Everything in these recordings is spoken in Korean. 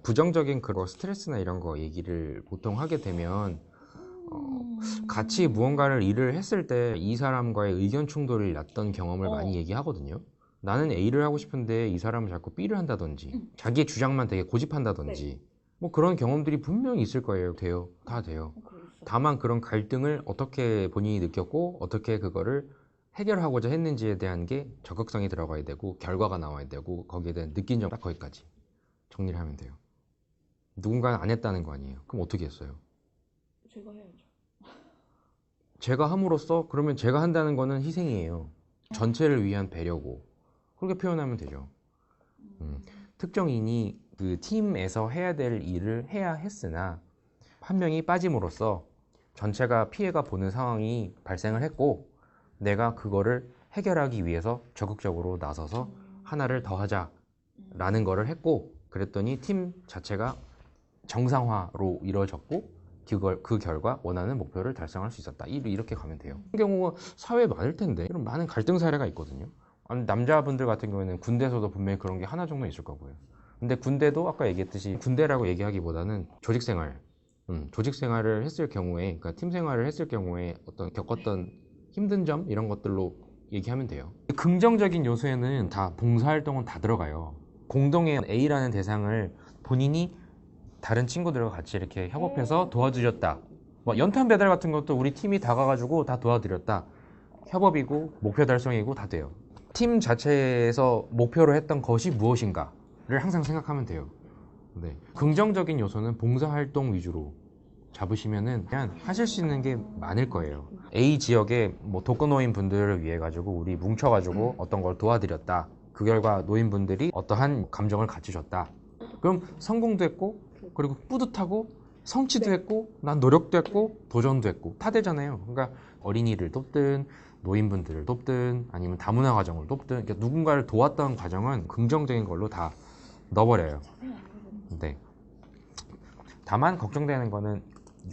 부정적인 그거 스트레스나 이런 거 얘기를 보통 하게 되면 같이 무언가를 일을 했을 때 이 사람과의 의견 충돌이 났던 경험을 많이 얘기하거든요. 나는 A를 하고 싶은데 이 사람은 자꾸 B를 한다든지 자기의 주장만 되게 고집한다든지 뭐 그런 경험들이 분명히 있을 거예요. 돼요. 다 돼요. 다만 그런 갈등을 어떻게 본인이 느꼈고 어떻게 그거를 해결하고자 했는지에 대한 게 적극성이 들어가야 되고 결과가 나와야 되고 거기에 대한 느낀 점 딱 거기까지 정리를 하면 돼요. 누군가는 안 했다는 거 아니에요. 그럼 어떻게 했어요? 제가 해야죠. 제가 함으로써 그러면 제가 한다는 거는 희생이에요. 전체를 위한 배려고 그렇게 표현하면 되죠. 특정인이 그 팀에서 해야 될 일을 해야 했으나 한 명이 빠짐으로써 전체가 피해가 보는 상황이 발생을 했고 내가 그거를 해결하기 위해서 적극적으로 나서서 하나를 더 하자라는 거를 했고 그랬더니 팀 자체가 정상화로 이루어졌고 그 결과 원하는 목표를 달성할 수 있었다. 이렇게 가면 돼요. 그런 경우가 사회에 많을 텐데 이런 많은 갈등 사례가 있거든요. 남자분들 같은 경우에는 군대에서도 분명히 그런 게 하나 정도 있을 거고요. 근데 군대도 아까 얘기했듯이 군대라고 얘기하기보다는 조직생활, 조직생활을 했을 경우에, 그러니까 팀생활을 했을 경우에 어떤 겪었던 힘든 점 이런 것들로 얘기하면 돼요. 긍정적인 요소에는 다 봉사활동은 다 들어가요. 공동의 A라는 대상을 본인이 다른 친구들과 같이 이렇게 협업해서 도와주셨다. 뭐 연탄 배달 같은 것도 우리 팀이 다 가가지고 다 도와드렸다. 협업이고 목표 달성이고 다 돼요. 팀 자체에서 목표로 했던 것이 무엇인가를 항상 생각하면 돼요. 네. 긍정적인 요소는 봉사활동 위주로 잡으시면은 그냥 하실 수 있는 게 많을 거예요. A 지역에 뭐 독거노인 분들을 위해 가지고 우리 뭉쳐가지고 어떤 걸 도와드렸다. 그 결과 노인분들이 어떠한 감정을 같이 줬다. 그럼 성공도 했고 그리고 뿌듯하고 성취도 했고 난 노력도 했고 도전도 했고 다 되잖아요. 그러니까 어린이를 돕든 노인분들을 돕든 아니면 다문화 가정을 돕든 그러니까 누군가를 도왔던 과정은 긍정적인 걸로 다 넣어버려요. 네. 다만 걱정되는 거는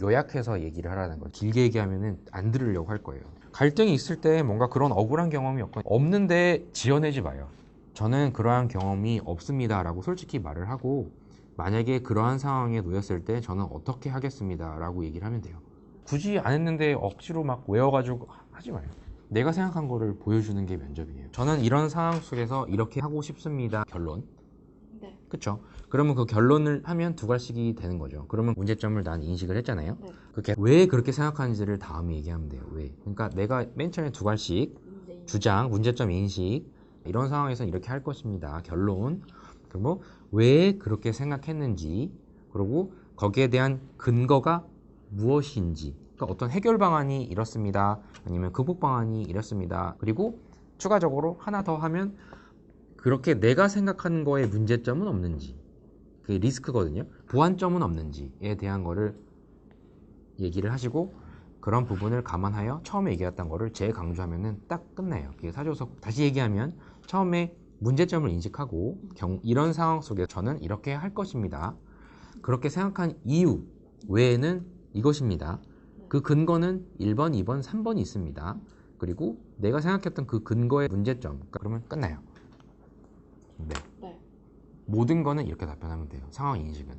요약해서 얘기를 하라는 거예요. 길게 얘기하면은 안 들으려고 할 거예요. 갈등이 있을 때 뭔가 그런 억울한 경험이 없는데 지어내지 마요. 저는 그러한 경험이 없습니다 라고 솔직히 말을 하고 만약에 그러한 상황에 놓였을 때 저는 어떻게 하겠습니다 라고 얘기를 하면 돼요. 굳이 안 했는데 억지로 막 외워가지고 하지 마요. 내가 생각한 거를 보여주는 게 면접이에요. 저는 이런 상황 속에서 이렇게 하고 싶습니다. 결론. 네. 그쵸? 그러면 그 결론을 하면 두 갈씩이 되는 거죠. 그러면 문제점을 난 인식을 했잖아요. 네. 그게 왜 그렇게 생각하는지를 다음에 얘기하면 돼요. 왜? 그러니까 내가 맨 처음에 두 갈씩 주장, 문제점 인식 이런 상황에서는 이렇게 할 것입니다. 결론. 그리고 왜 그렇게 생각했는지 그리고 거기에 대한 근거가 무엇인지 그러니까 어떤 해결 방안이 이렇습니다. 아니면 극복 방안이 이렇습니다. 그리고 추가적으로 하나 더 하면 그렇게 내가 생각하는 거에 문제점은 없는지 그게 리스크거든요. 보완점은 없는지에 대한 거를 얘기를 하시고 그런 부분을 감안하여 처음에 얘기했던 거를 재강조하면은 딱 끝나요. 그게 사조서 다시 얘기하면 처음에 문제점을 인식하고 이런 상황 속에 저는 이렇게 할 것입니다. 그렇게 생각한 이유 외에는 이것입니다. 그 근거는 1번, 2번, 3번이 있습니다. 그리고 내가 생각했던 그 근거의 문제점 그러면 끝나요. 네. 네. 모든 거는 이렇게 답변하면 돼요. 상황 인식은.